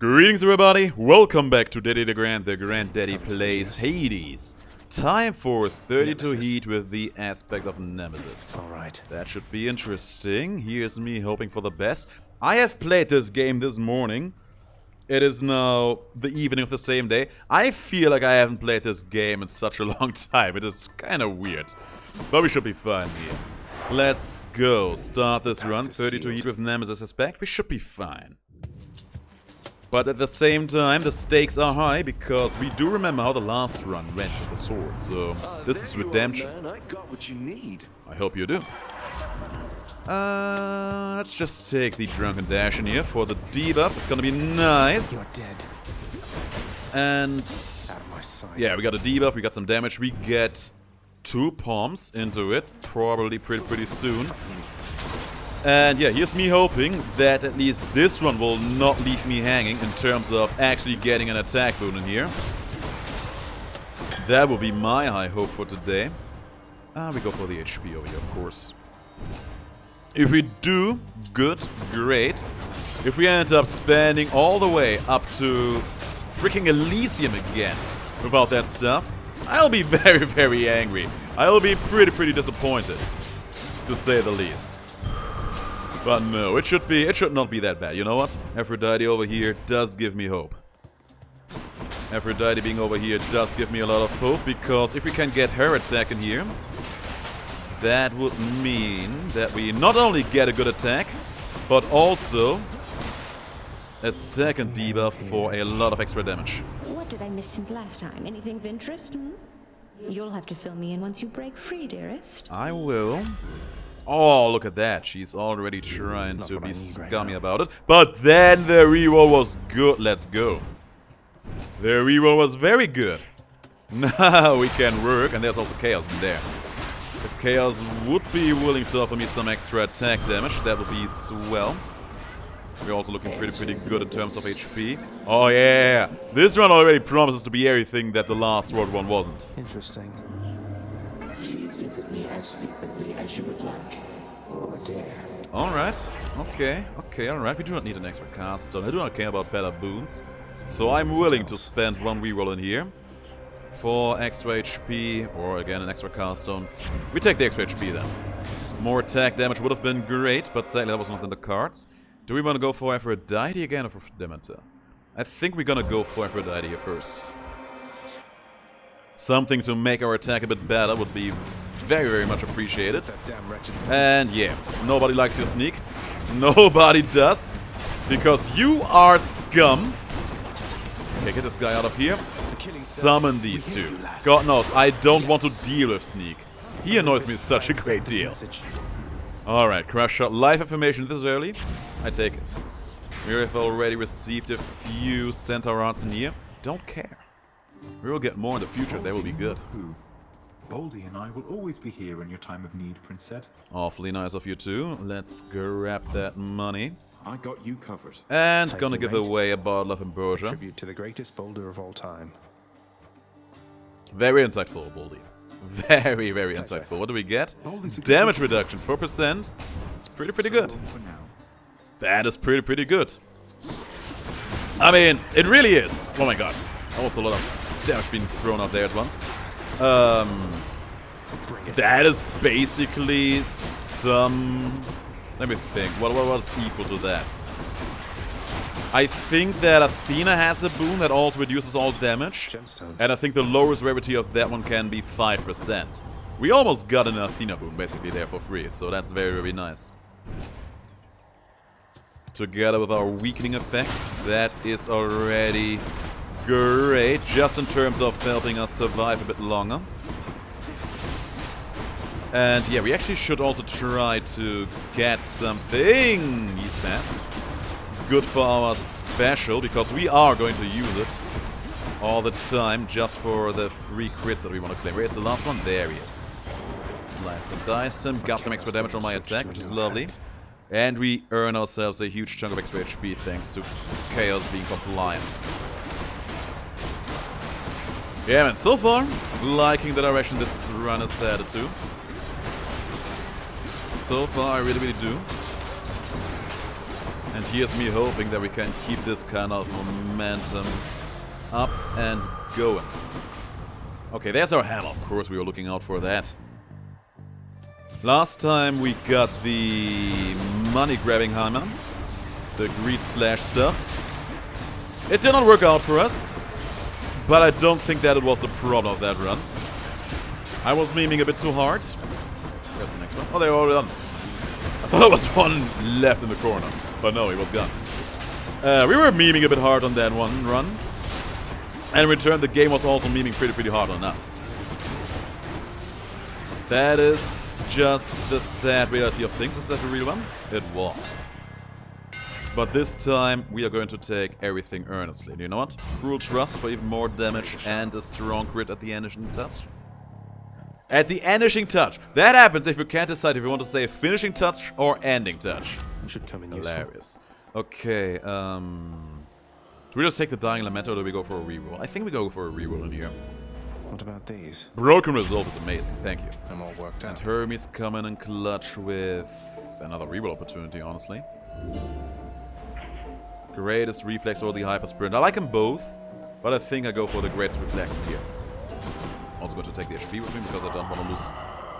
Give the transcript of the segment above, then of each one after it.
Greetings everybody, welcome back to Daddy DeGrand, the Granddaddy plays Hades. Time for 32 heat with the aspect of Nemesis. Alright. That should be interesting. Here's me hoping for the best. I have played this game this morning. It is now the evening of the same day. I feel like I haven't played this game in such a long time. It is kind of weird. But we should be fine here. Let's go. Start this run. 32 heat with Nemesis aspect. We should be fine. But at the same time, the stakes are high because we do remember how the last run went with the sword. So this is redemption. I got what you need. I hope you do. Let's just take the Drunken Dash in here for the debuff. It's gonna be nice. You're dead. And Out of my sight. yeah, we got a debuff. We got some damage. We get 2 palms into it, probably pretty soon. And yeah, here's me hoping that at least this one will not leave me hanging in terms of actually getting an attack boon in here. That will be my high hope for today. We go for the HP over here, of course. If we do, good, great. If we end up spending all the way up to freaking Elysium again without that stuff, I'll be very angry. I'll be pretty disappointed, to say the least. But no, it should not be that bad. You know what? Aphrodite over here does give me hope. Aphrodite being over here does give me a lot of hope, because if we can get her attack in here, that would mean that we not only get a good attack, but also a second debuff for a lot of extra damage. What did I miss since last time? Anything of interest? You'll have to fill me in once you break free, dearest. I will. Oh, look at that. She's already trying to be scummy about it. But then the reroll was good. Let's go. The reroll was very good. Now we can work. And there's also Chaos in there. If Chaos would be willing to offer me some extra attack damage, that would be swell. We're also looking pretty good in terms of HP. Oh yeah. This run already promises to be everything that the last world one wasn't. Interesting. Please visit me as frequently as you would like, or dare. Alright, okay, alright. We do not need an extra cast stone. I do not care about better boons. So I'm willing to spend one reroll in here for extra HP, or again an extra cast stone. We take the extra HP then. More attack damage would have been great, but sadly that was not in the cards. Do we want to go for Aphrodite again or for Demeter? I think we're gonna go for Aphrodite here first. Something to make our attack a bit better would be very much appreciated. And yeah, nobody likes your sneak. Nobody does. Because you are scum. Okay, get this guy out of here. Summon these two. God knows, I don't want to deal with sneak. He annoys me such a great deal. Alright, crash shot. Life affirmation this early. I take it. We have already received a few centaur arts in here. Don't care. We will get more in the future, they will be good. Who? Baldy and I will always be here in your time of need, Prince Ed. Awfully nice of you too. Let's grab that money. I got you covered. And Take gonna your give rate. away a bottle of ambrosia. Tribute to the greatest boulder of all time. Very insightful, Baldy. Very insightful. What do we get? Baldy's a good Damage listener. reduction, 4%. It's pretty So good. long for now. That is pretty good. I mean, it really is. Oh my god. Also a lot of damage being thrown out there at once. Bring it. That is basically some... Let me think. What was equal to that? I think that Athena has a boon that also reduces all damage. Gemstones. And I think the lowest rarity of that one can be 5%. We almost got an Athena boon basically there for free, so that's very nice. Together with our weakening effect, that is already great, just in terms of helping us survive a bit longer. And yeah, we actually should also try to get something. He's fast. Good for our special, because we are going to use it all the time just for the free crits that we want to claim. Where's the last one? There he is. Sliced and diced him. Got some extra damage on my attack, which is lovely. And we earn ourselves a huge chunk of extra HP thanks to Chaos being compliant. Yeah, man, so far, liking the direction this run is headed to. So far, I really do. And here's me hoping that we can keep this kind of momentum up and going. Okay, there's our hammer. Of course, we were looking out for that. Last time we got the money-grabbing hammer. The greed slash stuff. It did not work out for us. But I don't think that it was the problem of that run. I was memeing a bit too hard. Where's the next one? Oh, they're all done. I thought there was one left in the corner. But no, he was gone. We were memeing a bit hard on that one run. And in return, the game was also memeing pretty hard on us. That is just the sad reality of things. Is that the real one? It was. But this time, we are going to take everything earnestly. Do you know what? Cruel Trust for even more damage and a strong crit at the Vanishing Touch. At the Vanishing Touch. That happens if you can't decide if you want to say Finishing Touch or Ending Touch. It should come in useful. Hilarious. Okay, do we just take the Dying Lament or do we go for a reroll? I think we go for a reroll in here. What about these? Broken Resolve is amazing, thank you. I'm all worked And out. Hermes coming in clutch with another reroll opportunity, honestly. Greatest Reflex or the Hyper Sprint. I like them both, but I think I go for the Greatest Reflex here. Also going to take the HP with me because I don't want to lose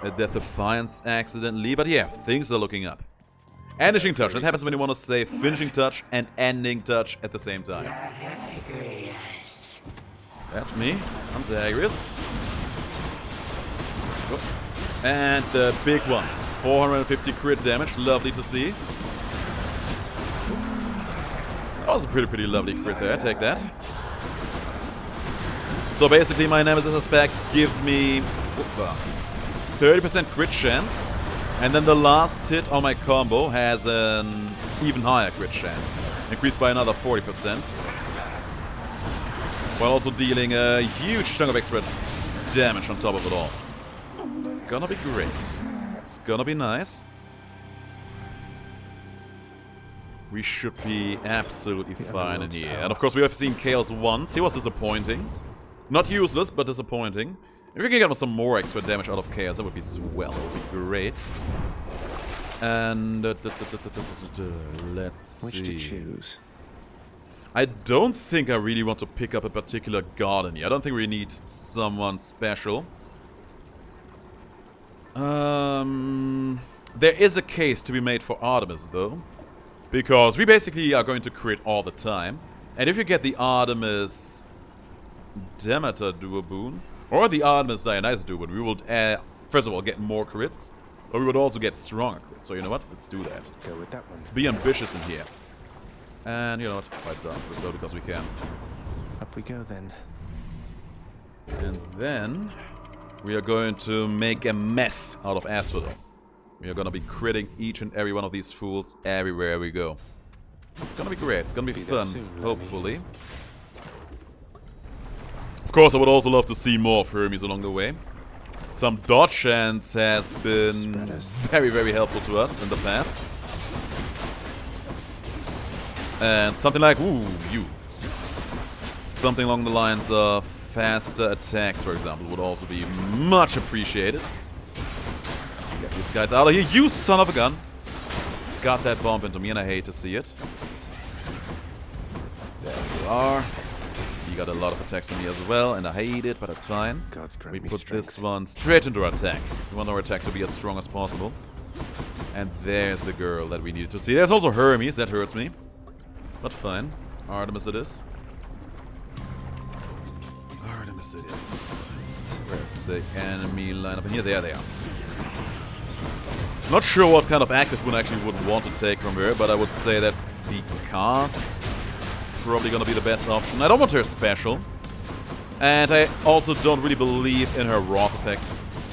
a Death Defiance accidentally. But yeah, things are looking up. Vanishing Touch. That happens when you want to say Finishing Touch and Ending Touch at the same time. That's me. I'm Zagreus. And the big one. 450 crit damage. Lovely to see. That was a pretty lovely crit there. Take that. So basically my Nemesis aspect gives me 30% crit chance. And then the last hit on my combo has an even higher crit chance. Increased by another 40%. While also dealing a huge chunk of extra damage on top of it all. It's gonna be great. It's gonna be nice. We should be absolutely fine in here. And of course we have seen Chaos once. He was disappointing. Not useless, but disappointing. If we can get some more extra damage out of Chaos, that would be swell. That would be great. And let's see. Which to choose? I don't think I really want to pick up a particular garden here. I don't think we need someone special. There is a case to be made for Artemis, though. Because we basically are going to crit all the time. And if you get the Artemis Demeter Duo Boon, or the Artemis Dionysus Duo Boon, we will, first of all, get more crits. But we would also get stronger crits. So you know what? Let's do that. Go with that one. Let's be ambitious in here. And you know what? Fight dance as well because we can. Up we go then. And then we are going to make a mess out of Asphodel. We are going to be critting each and every one of these fools everywhere we go. It's going to be great. It's going to be fun, soon, hopefully. Of course, I would also love to see more of Hermes along the way. Some dodge chance has been very helpful to us in the past. And something like, ooh, you. Something along the lines of faster attacks, for example, would also be much appreciated. Get these guys out of here, you son of a gun! Got that bomb into me and I hate to see it. There you are. You got a lot of attacks on me as well, and I hate it, but it's fine. We put this one straight into our attack. We want our attack to be as strong as possible. And there's the girl that we needed to see. There's also Hermes, that hurts me. But fine. Artemis it is. Artemis it is. Where's the enemy lineup? In here, there they are. Not sure what kind of active one I actually would want to take from her, but I would say that the cast probably gonna be the best option. I don't want her special. And I also don't really believe in her Wrath effect.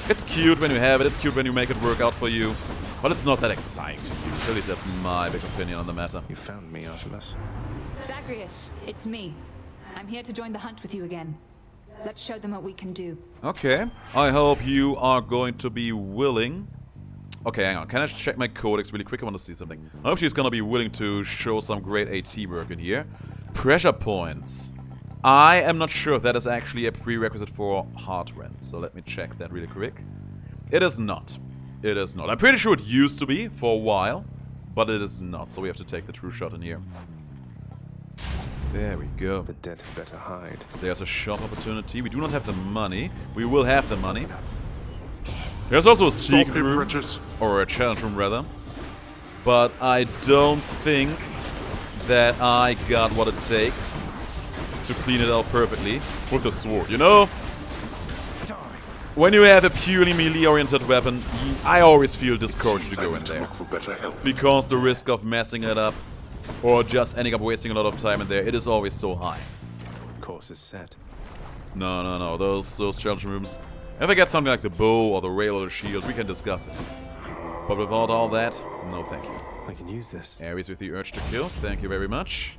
It's cute when you have it, it's cute when you make it work out for you. But it's not that exciting to use. At least that's my big opinion on the matter. You found me, Artemis. Zagreus, it's me. I'm here to join the hunt with you again. Let's show them what we can do. Okay. I hope you are going to be willing. Okay, hang on. Can I check my codex really quick? I want to see something. I hope she's going to be willing to show some great AT work in here. Pressure points. I am not sure if that is actually a prerequisite for Heart Rend. So let me check that really quick. It is not. It is not. I'm pretty sure it used to be for a while. But it is not, so we have to take the true shot in here. There we go. The dead had better hide. There's a shot opportunity. We do not have the money. We will have the money. There's also a secret room, or a challenge room rather. But I don't think that I got what it takes to clean it out perfectly with a sword, you know? When you have a purely melee-oriented weapon, I always feel discouraged to go in there. Because the risk of messing it up, or just ending up wasting a lot of time in there, it is always so high. Course is set. No. Those challenge rooms. If I get something like the bow or the rail or the shield, we can discuss it. But without all that, no thank you. I can use this. Ares with the urge to kill, thank you very much.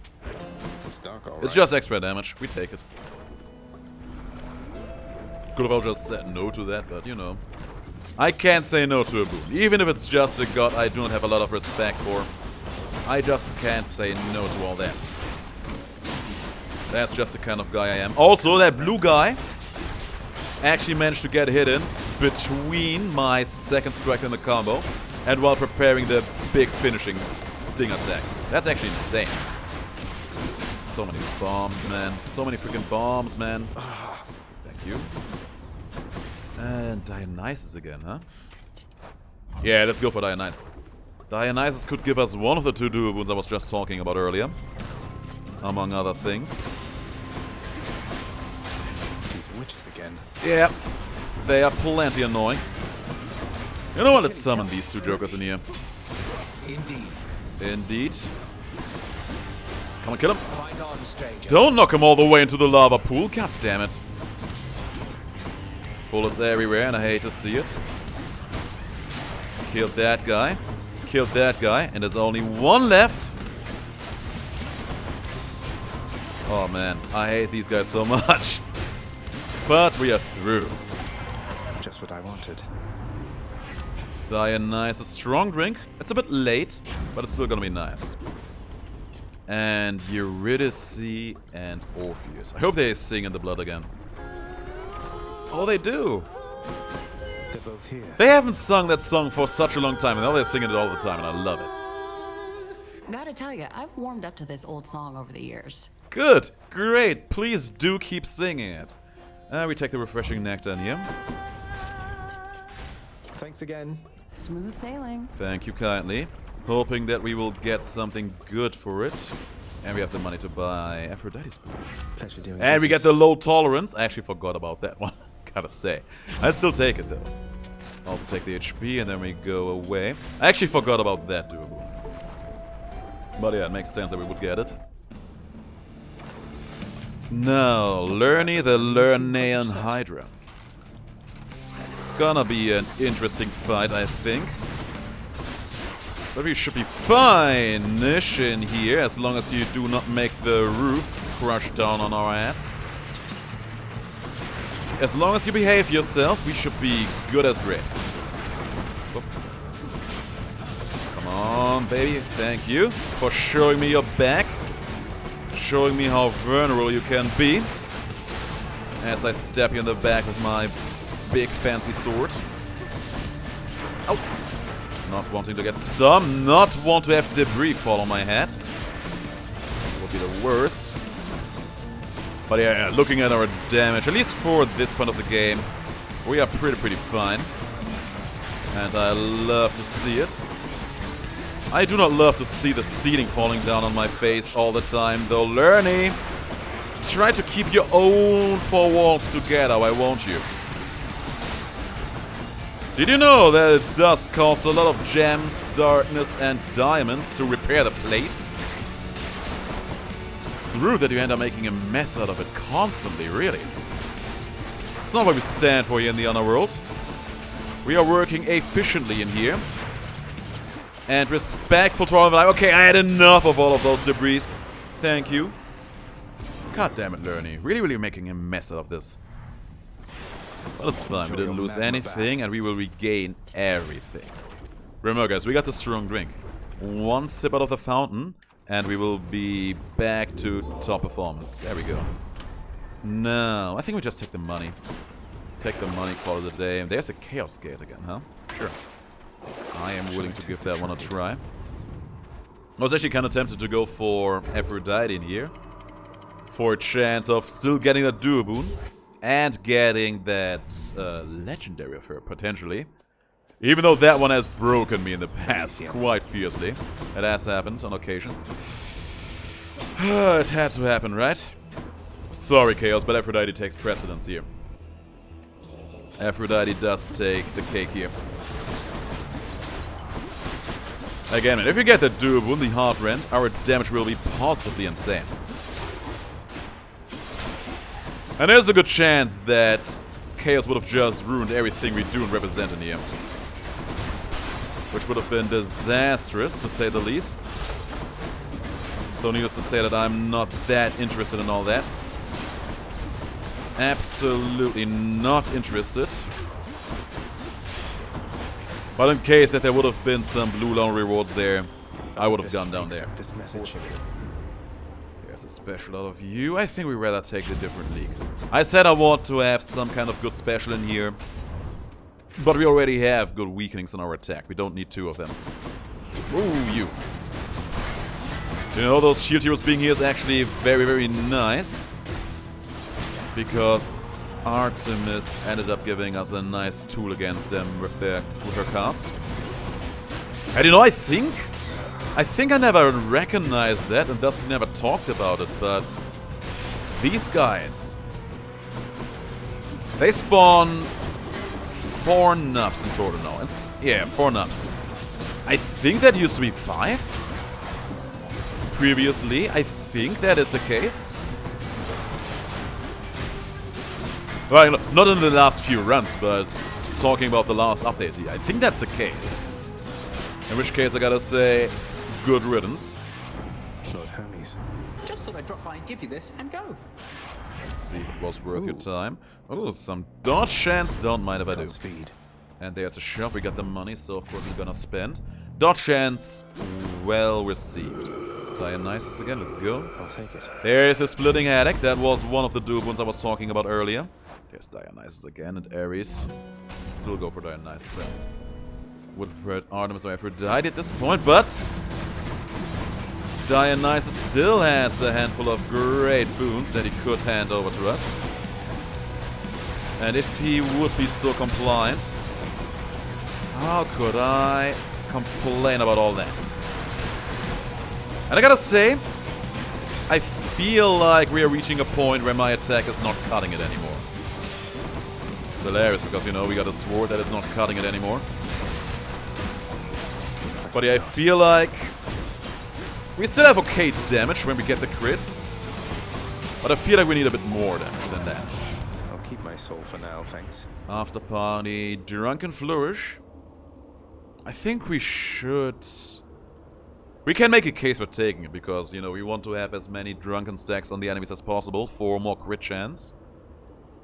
It's dark, all right. It's just extra damage, we take it. Could have all just said no to that, but you know. I can't say no to a boon. Even if it's just a god I do not have a lot of respect for. I just can't say no to all that. That's just the kind of guy I am. Also, that blue guy actually managed to get a hit in between my second strike in the combo and while preparing the big finishing sting attack. That's actually insane. So many bombs, man. So many freaking bombs, man. Thank you. And Dionysus again, huh? Yeah, let's go for Dionysus. Dionysus could give us one of the two duo wounds I was just talking about earlier. Among other things. These witches again. Yeah, they are plenty annoying. You know what? Let's summon these two jokers in here. Indeed. Come on, kill him. Don't knock him all the way into the lava pool. God damn it. Bullets everywhere, and I hate to see it. Killed that guy. Killed that guy, and there's only one left. Oh man, I hate these guys so much. But we are through. Just what I wanted. Dionysus, strong drink. It's a bit late, but it's still gonna be nice. And Eurydice and Orpheus. I hope they sing in the blood again. Oh, they do. They're both here. They haven't sung that song for such a long time, and now they're singing it all the time, and I love it. Gotta tell you, I've warmed up to this old song over the years. Good, great. Please do keep singing it. We take the refreshing nectar in here. Thanks again. Smooth sailing. Thank you kindly. Hoping that we will get something good for it. And we have the money to buy Aphrodite's book. Pleasure doing And we get business. the low tolerance. I actually forgot about that one. Gotta say. I still take it though. Also take the HP and then we go away. I actually forgot about that doable. But yeah, it makes sense that we would get it. Now, Lerny the Lernaean Hydra. It's gonna be an interesting fight, I think. But we should be fine-ish in here, as long as you do not make the roof crush down on our heads. As long as you behave yourself, we should be good as grapes. Whoop. Come on, baby. Thank you for showing me your back. Showing me how vulnerable you can be. As I stab you in the back with my big fancy sword. Ow. Not wanting to get stunned. Not want to have debris fall on my head. That would be the worst. But yeah, looking at our damage, at least for this point of the game, we are pretty fine. And I love to see it. I do not love to see the ceiling falling down on my face all the time, though. Lerny, try to keep your own four walls together, why won't you? Did you know that it does cost a lot of gems, darkness, and diamonds to repair the place? It's rude that you end up making a mess out of it constantly, really. It's not what we stand for here in the Underworld. We are working efficiently in here. And respectful to all of it. Like, okay, I had enough of all of those debris. Thank you. God damn it, Lerny. Really making a mess out of this. But it's fine. We didn't lose anything, and we will regain everything. Remember, guys, we got the strong drink. One sip out of the fountain, and we will be back to top performance. There we go. No, I think we just take the money. Take the money, call it a day. And there's a Chaos Gate again, huh? Sure. I am willing to give that one a try. I was actually kind of tempted to go for Aphrodite in here. For a chance of still getting that duo boon. And getting that legendary of her, potentially. Even though that one has broken me in the past quite fiercely. It has happened on occasion. It had to happen, right? Sorry, Chaos, but Aphrodite takes precedence here. Aphrodite does take the cake here. Again, if you get the duo boon, the Heart Rend, our damage will be positively insane. And there's a good chance that Chaos would have just ruined everything we do and represent in here. Which would have been disastrous, to say the least. So needless to say that I'm not that interested in all that. Absolutely not interested. But in case that there would have been some blue loan rewards there, I would have gone down there. This message. There's a special out of you. I think we'd rather take the different league. I said I want to have some kind of good special in here. But we already have good weakenings on our attack. We don't need two of them. Ooh, you. You know, those shield heroes being here is actually very, very nice. Because Artemis ended up giving us a nice tool against them with her cast. And you know, I think I never recognized that and thus never talked about it, but these guys, they spawn 4 nubs in total now. Yeah, 4 nubs. I think that used to be 5 previously. I think that is the case. Well, not in the last few runs, but talking about the last update here. I think that's the case. In which case, I gotta say, good riddance. Lord Hermes. Just thought I'd drop by and give you this and go. Let's see if it was worth your time. Oh, some dodge chance. Don't mind if I do. Speed. And there's a shop. We got the money, so of course we're gonna spend. Dodge chance, well received. Dionysus again, let's go. I'll take it. There's a splitting attic. That was one of the dual ones I was talking about earlier. There's Dionysus again and Ares. Let's still go for Dionysus then. Would have heard Artemis or Aphrodite at this point, but Dionysus still has a handful of great boons that he could hand over to us. And if he would be so compliant, how could I complain about all that? And I gotta say, I feel like we are reaching a point where my attack is not cutting it anymore. It's hilarious because, you know, we got a sword that is not cutting it anymore. But yeah, I feel like we still have okay damage when we get the crits. But I feel like we need a bit more damage than that. I'll keep my soul for now, thanks. After party, Drunken Flourish. I think we should... We can make a case for taking it because, you know, we want to have as many drunken stacks on the enemies as possible for more crit chance.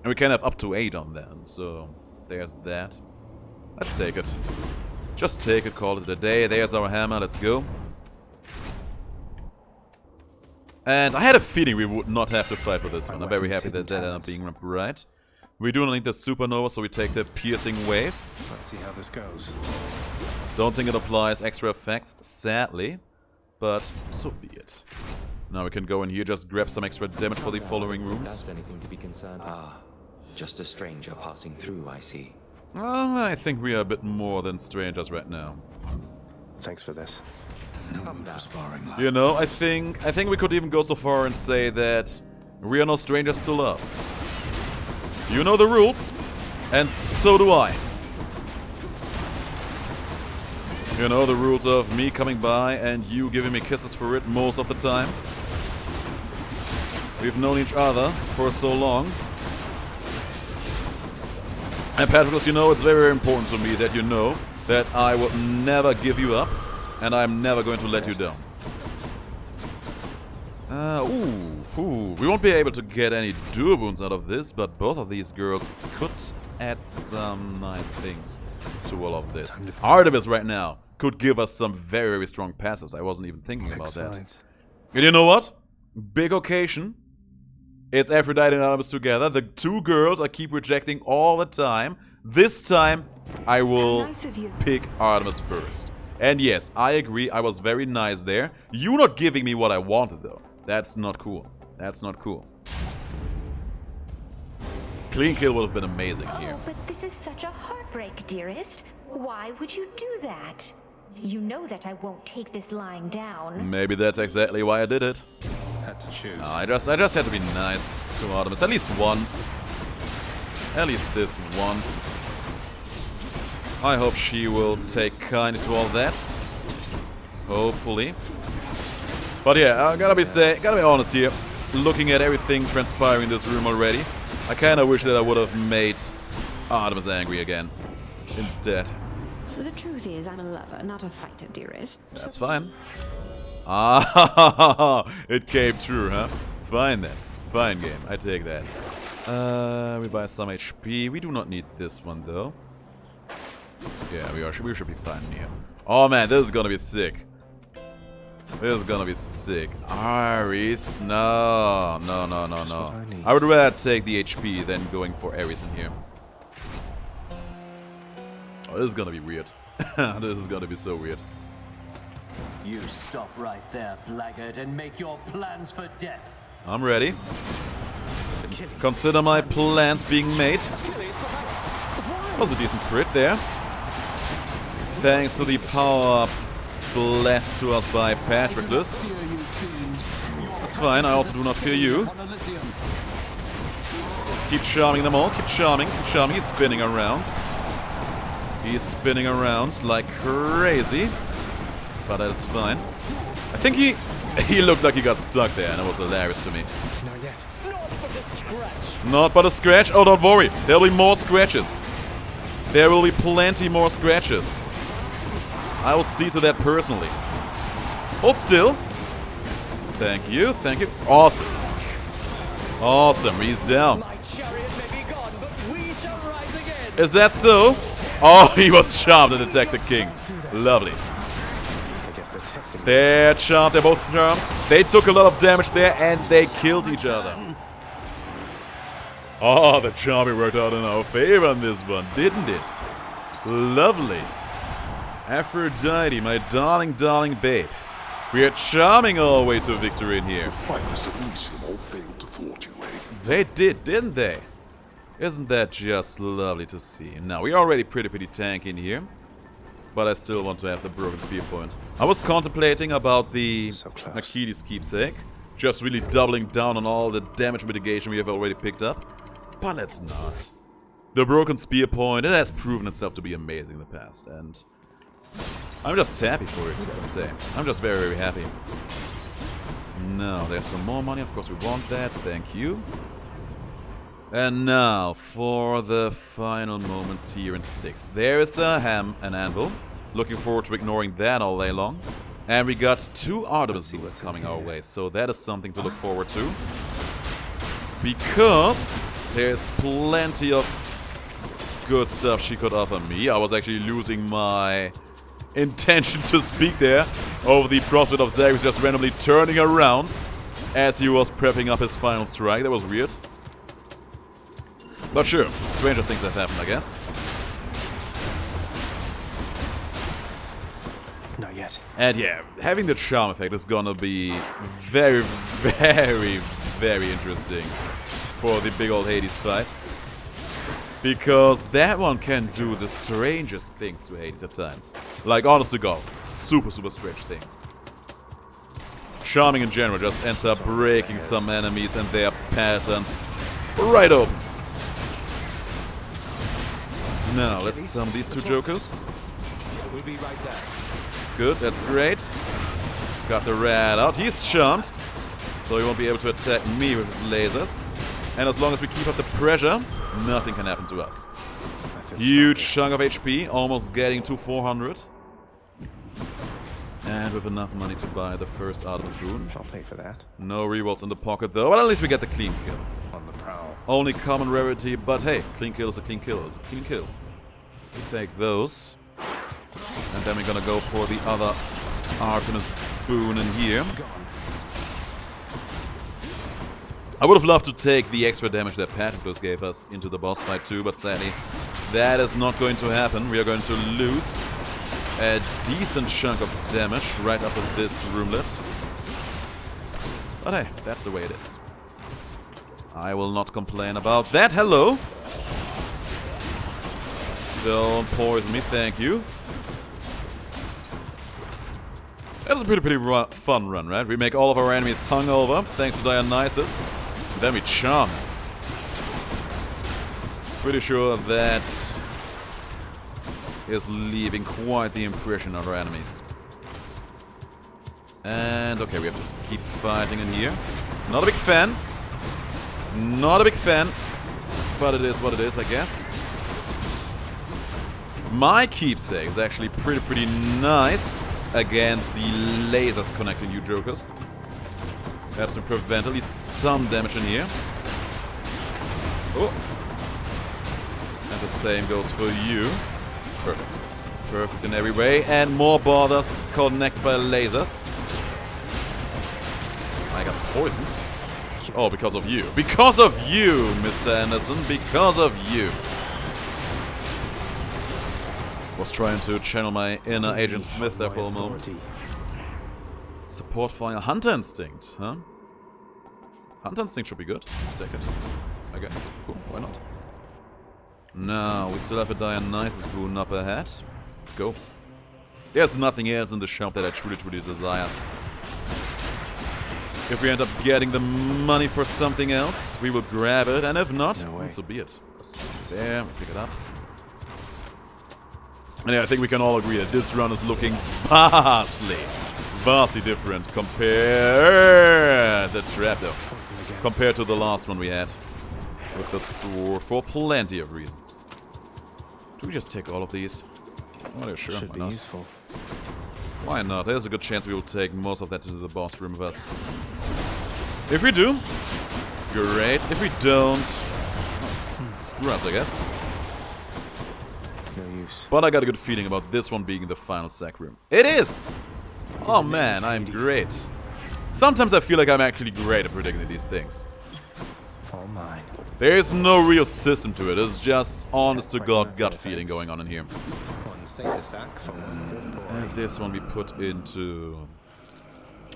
And we can have up to 8 on them, so there's that. Let's take it. Just take it, call it a day. There's our hammer, let's go. And I had a feeling we would not have to fight for this one. I'm very happy that that ended up being right. We do not need the supernova, so we take the piercing wave. Let's see how this goes. Don't think it applies extra effects, sadly. But so be it. Now we can go in here, just grab some extra damage for the following rooms. That's anything to be concerned. Ah, just a stranger passing through, I see. I think we are a bit more than strangers right now. Thanks for this. You know, I think we could even go so far and say that we are no strangers to love. You know the rules, and so do I. You know the rules of me coming by and you giving me kisses for it most of the time. We've known each other for so long. And Patroclus, you know, it's very, very important to me that you know that I will never give you up and I'm never going to let you down. We won't be able to get any duo boons out of this, but both of these girls could add some nice things to all of this. Artemis right now could give us some very, very strong passives. I wasn't even thinking about that. And you know what? Big occasion. It's Aphrodite and Artemis together. The two girls I keep rejecting all the time. This time, I will pick Artemis first. And yes, I agree, I was very nice there. You not giving me what I wanted, though. That's not cool. That's not cool. Clean kill would have been amazing here. Oh, but this is such a heartbreak, dearest. Why would you do that? You know that I won't take this lying down. Maybe that's exactly why I did it. Had to choose. I just had to be nice to Artemis, at least once. At least this once. I hope she will take kindly to all that. Hopefully. But yeah, I gotta be honest here. Looking at everything transpiring in this room already, I kinda wish that I would have made Artemis angry again. Instead. The truth is, I'm a lover, not a fighter, dearest. That's fine. Ah, it came true, huh? Fine then. Fine game. I take that. We buy some HP. We do not need this one though. Yeah, we should be fine here. Oh man, this is gonna be sick. This is gonna be sick. Ares, no. I would rather take the HP than going for Ares in here. Oh, this is gonna be weird. This is gonna be so weird. You stop right there, blackguard, and make your plans for death. I'm ready. Consider my plans being made. Was a decent crit there. Thanks to the power blessed to us by Patroclus. That's fine, I also do not fear you. Keep charming them all, keep charming. He's spinning around. He's spinning around like crazy. But that's fine. I think he looked like he got stuck there, and it was hilarious to me. Not yet. Not but a scratch? Oh, don't worry. There'll be more scratches. There will be plenty more scratches. I will see to that personally. Hold still. Thank you, thank you. Awesome. Awesome, he's down. Is that so? Oh, he was charmed and attacked the king. Lovely. They're charmed, they're both charmed. They took a lot of damage there and they killed each other. Oh, the charming worked out in our favor on this one, didn't it? Lovely. Aphrodite, my darling, darling babe. We are charming our way to victory in here. The fighters at Elysium all failed to thwart you, eh? They did, didn't they? Isn't that just lovely to see? Now, we're already pretty tanky in here. But I still want to have the broken spear point. I was contemplating about the Achilles keepsake. Just really doubling down on all the damage mitigation we have already picked up. But let's not. The broken spear point, it has proven itself to be amazing in the past. And I'm just happy for it, I gotta say. I'm just very, very happy. Now, there's some more money. Of course, we want that. Thank you. And now, for the final moments here in Styx. There is a an anvil. Looking forward to ignoring that all day long. And we got 2 Artemis bullets coming our way, so that is something to look forward to. Because there's plenty of good stuff she could offer me. I was actually losing my intention to speak there over the prophet of Zagreus just randomly turning around as he was prepping up his final strike. That was weird. But sure, stranger things have happened, I guess. Not yet. And yeah, having the charm effect is gonna be very, very, very interesting for the big old Hades fight. Because that one can do the strangest things to Hades at times. Like, honest to God, super, super strange things. Charming in general just ends up breaking some enemies and their patterns right open. Now, let's summon these 2 jokers. We'll be right there. That's good, that's great. Got the rat out. He's charmed, so he won't be able to attack me with his lasers. And as long as we keep up the pressure, nothing can happen to us. Huge chunk of HP, almost getting to 400. And with enough money to buy the first Artemis rune. I'll pay for that. No rerolls in the pocket though, but at least we get the clean kill. On the prowl. Only common rarity, but hey, clean kill is a clean kill, is a clean kill. We take those. And then we're gonna go for the other Artemis boon in here. I would have loved to take the extra damage that Patroclus gave us into the boss fight too, but sadly that is not going to happen. We are going to lose a decent chunk of damage right after this roomlet. But hey, that's the way it is. I will not complain about that. Hello! Don't poison me, thank you. That's a pretty fun run, right? We make all of our enemies hungover, thanks to Dionysus. And then we charm. Pretty sure that is leaving quite the impression on our enemies. And okay, we have to just keep fighting in here. Not a big fan. Not a big fan. But it is what it is, I guess. My keepsake is actually pretty nice against the lasers connecting you jokers. That's to prevent at least some damage in here. Oh. And the same goes for you. Perfect. Perfect in every way. And more borders connected by lasers. I got poisoned. Oh, because of you. Because of you, Mr. Anderson. Because of you. Was trying to channel my inner Agent Smith there for a moment. Support fire. Hunter Instinct, huh? Hunter Instinct should be good. Let's take it. I guess. Cool, why not? Now, we still have a Dionysus boon up ahead. Let's go. There's nothing else in the shop that I truly desire. If we end up getting the money for something else, we will grab it, and if not, so be it. There, pick it up. And yeah, I think we can all agree that this run is looking vastly different compared compared to the last one we had with the sword for plenty of reasons. Do we just take all of these? Oh, yeah, sure. Should be useful. Why not? There's a good chance we will take most of that to the boss room with us. If we do, great. If we don't, screw us, I guess. No use. But I got a good feeling about this one being the final sack room. It is! Oh man, I'm great. Sometimes I feel like I'm actually great at predicting these things. All mine. There is no real system to it. It's just honest to God gut feeling going on in here. And this one we put into...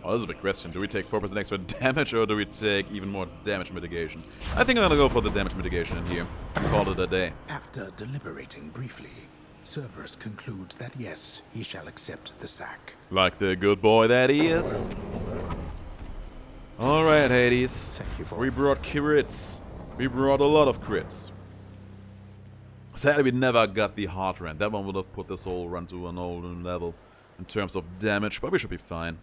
Oh, this is a big question. Do we take 4% extra damage or do we take even more damage mitigation? I think I'm gonna go for the damage mitigation in here. Call it a day. After deliberating briefly, Cerberus concludes that yes, he shall accept the sack. Like the good boy that he is. Alright, Hades. Thank you for we brought crits. We brought a lot of crits. Sadly, we never got the hard run. That one would have put this whole run to an old level in terms of damage, but we should be fine.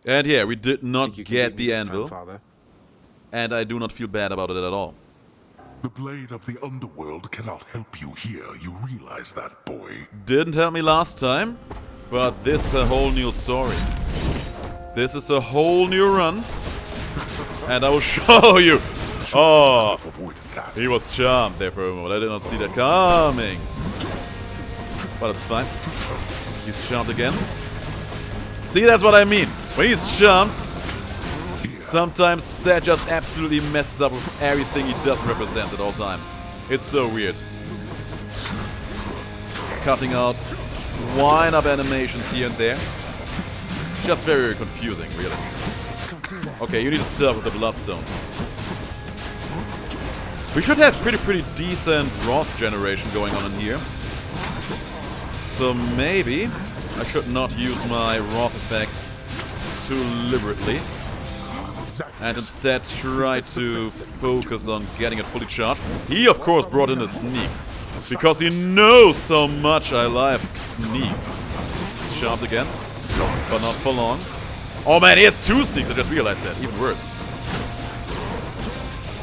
And yeah, we did not get the anvil. And I do not feel bad about it at all. The blade of the underworld cannot help you here. You realize that, boy? Didn't help me last time, but this is a whole new story. This is a whole new run. And I will show you. Oh, he was charmed there for a moment. I did not see that coming. But it's fine. He's charmed again. See, that's what I mean. When he's charmed, sometimes that just absolutely messes up with everything he does and represents at all times. It's so weird. Cutting out wind-up animations here and there. Just very confusing, really. Okay, you need to start with the Bloodstones. We should have pretty decent Wrath generation going on in here. So maybe I should not use my Wrath effect too deliberately. And instead try to focus on getting it fully charged. He of course brought in a sneak. Because he knows so much I like sneak. It's charmed again. But not for long. Oh man, he has two sneaks, I just realized that. Even worse.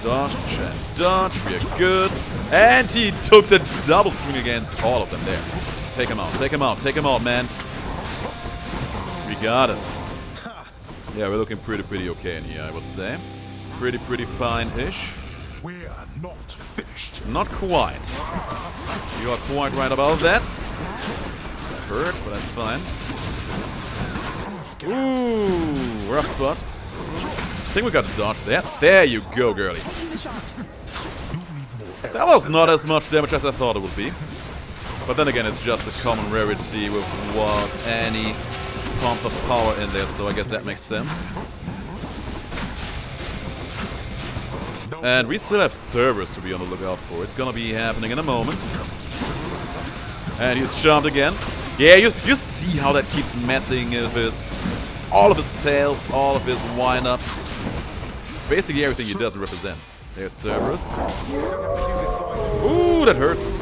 Dodge and dodge, we are good. And he took the double swing against all of them there. Take him out, take him out, take him out, man. We got it. Yeah, we're looking pretty okay in here, I would say. Pretty fine-ish. We're not finished. Not quite. You are quite right about that. That hurt, but that's fine. Ooh, rough spot. I think we got to dodge that. There you go, girlie. That was not as much damage as I thought it would be. But then again, it's just a common rarity without any pumps of power in there, so I guess that makes sense. And we still have Cerberus to be on the lookout for. It's gonna be happening in a moment. And he's charmed again. Yeah, you see how that keeps messing with all of his tails, all of his wind-ups. Basically everything he does represents. There's Cerberus. Ooh, that hurts.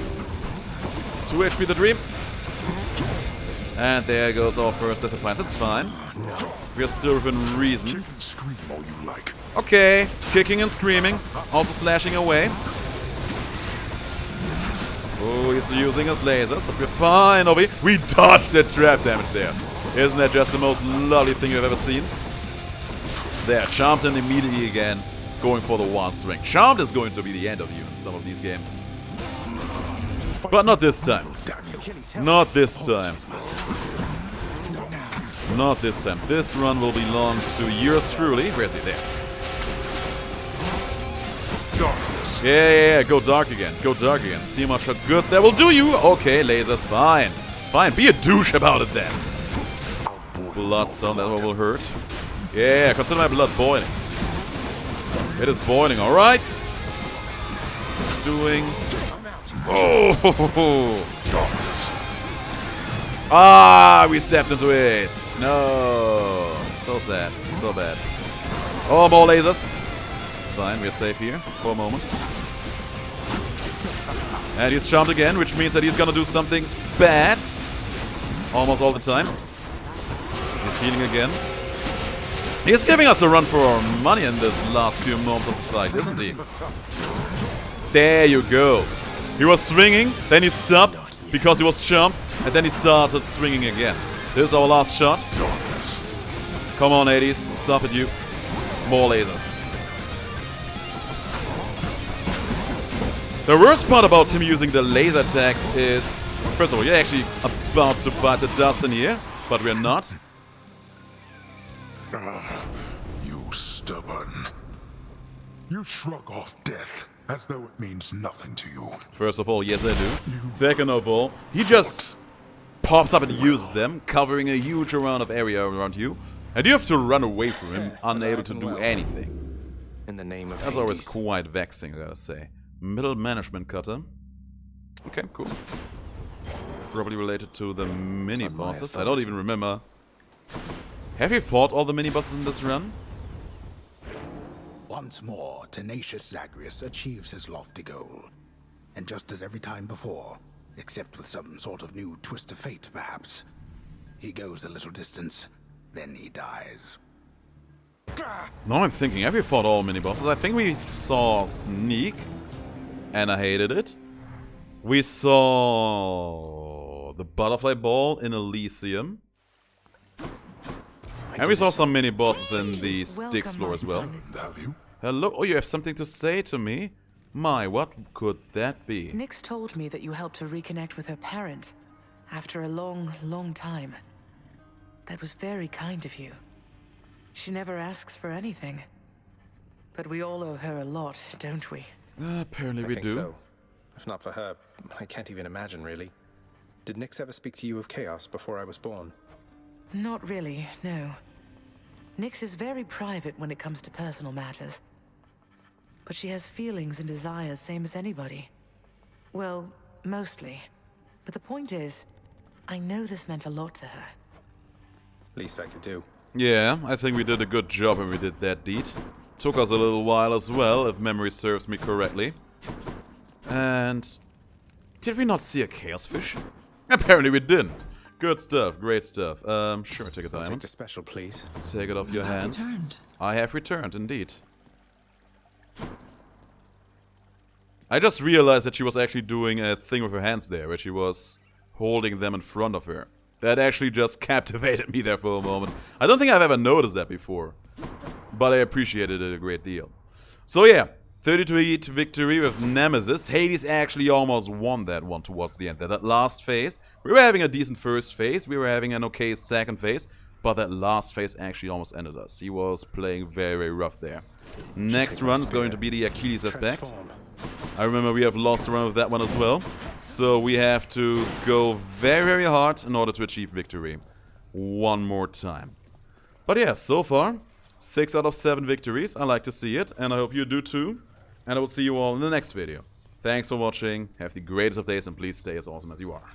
2 HP the dream. And there goes our first death appliance. That's fine. We are still within reasons. Okay, kicking and screaming. Also slashing away. Oh, he's using his lasers, but we're fine over here. We dodged that trap damage there. Isn't that just the most lovely thing you've ever seen? There, Charmed in immediately again, going for the wand swing. Charmed is going to be the end of you in some of these games. But not this time. Not this time. Not this time. This run will belong to yours truly. Where's he? There. Yeah, go dark again. Go dark again. See much how good that will do you. Okay, lasers, fine. Fine, be a douche about it then. Bloodstone, that will hurt. Yeah, consider my blood boiling. It is boiling, alright. Doing... Oh! Ah, we stepped into it. No. So sad. So bad. Oh, more lasers. It's fine, we're safe here for a moment. And he's charmed again, which means that he's gonna do something bad. Almost all the times. He's healing again. He's giving us a run for our money in this last few moments of the fight, isn't he? There you go. He was swinging, then he stopped because he was charmed, and then he started swinging again. This is our last shot. Come on, 80s. Stop it, you. More lasers. The worst part about him using the laser attacks is, first of all, you're actually about to bite the dust in here, but we're not. You stubborn. You shrug off death as though it means nothing to you. First of all, yes I do. Second of all, he just pops up and uses them, covering a huge amount of area around you. And you have to run away from him, unable to do anything. In the name of That's always quite vexing, I gotta say. Middle management cutter. Okay, cool. Probably related to the mini-bosses. I don't even remember. Have you fought all the mini-bosses in this run? Once more, tenacious Zagreus achieves his lofty goal. And just as every time before, except with some sort of new twist of fate, perhaps, he goes a little distance, then he dies. Now I'm thinking, have you fought all mini-bosses? I think we saw Sneak, and I hated it. We saw the Butterfly Ball in Elysium. And we saw some mini-bosses in the Styx floor as well. Hello? Oh, you have something to say to me? My, what could that be? Nyx told me that you helped her reconnect with her parent after a long, long time. That was very kind of you. She never asks for anything. But we all owe her a lot, don't we? Apparently we do. So. If not for her, I can't even imagine, really. Did Nyx ever speak to you of chaos before I was born? Not really, no. Nyx is very private when it comes to personal matters. But she has feelings and desires, same as anybody. Well, mostly. But the point is, I know this meant a lot to her. Least I could do. Yeah, I think we did a good job when we did that deed. Took us a little while as well, if memory serves me correctly. And... did we not see a Chaos Fish? Apparently we didn't. Good stuff, great stuff. Sure, take a diamond. Take the special, please. Take it off your hand. Returned. I have returned, indeed. I just realized that she was actually doing a thing with her hands there, where she was holding them in front of her. That actually just captivated me there for a moment. I don't think I've ever noticed that before, but I appreciated it a great deal. So yeah, 30-8 victory with Nemesis. Hades actually almost won that one towards the end. That last phase, we were having a decent first phase, we were having an okay second phase, but that last phase actually almost ended us. He was playing very, very rough there. Next run is going to be the Achilles aspect. I remember we have lost a run of that one as well. So we have to go very, very hard in order to achieve victory. One more time. But yeah, so far, 6 out of 7 victories. I like to see it, and I hope you do too. And I will see you all in the next video. Thanks for watching, have the greatest of days, and please stay as awesome as you are.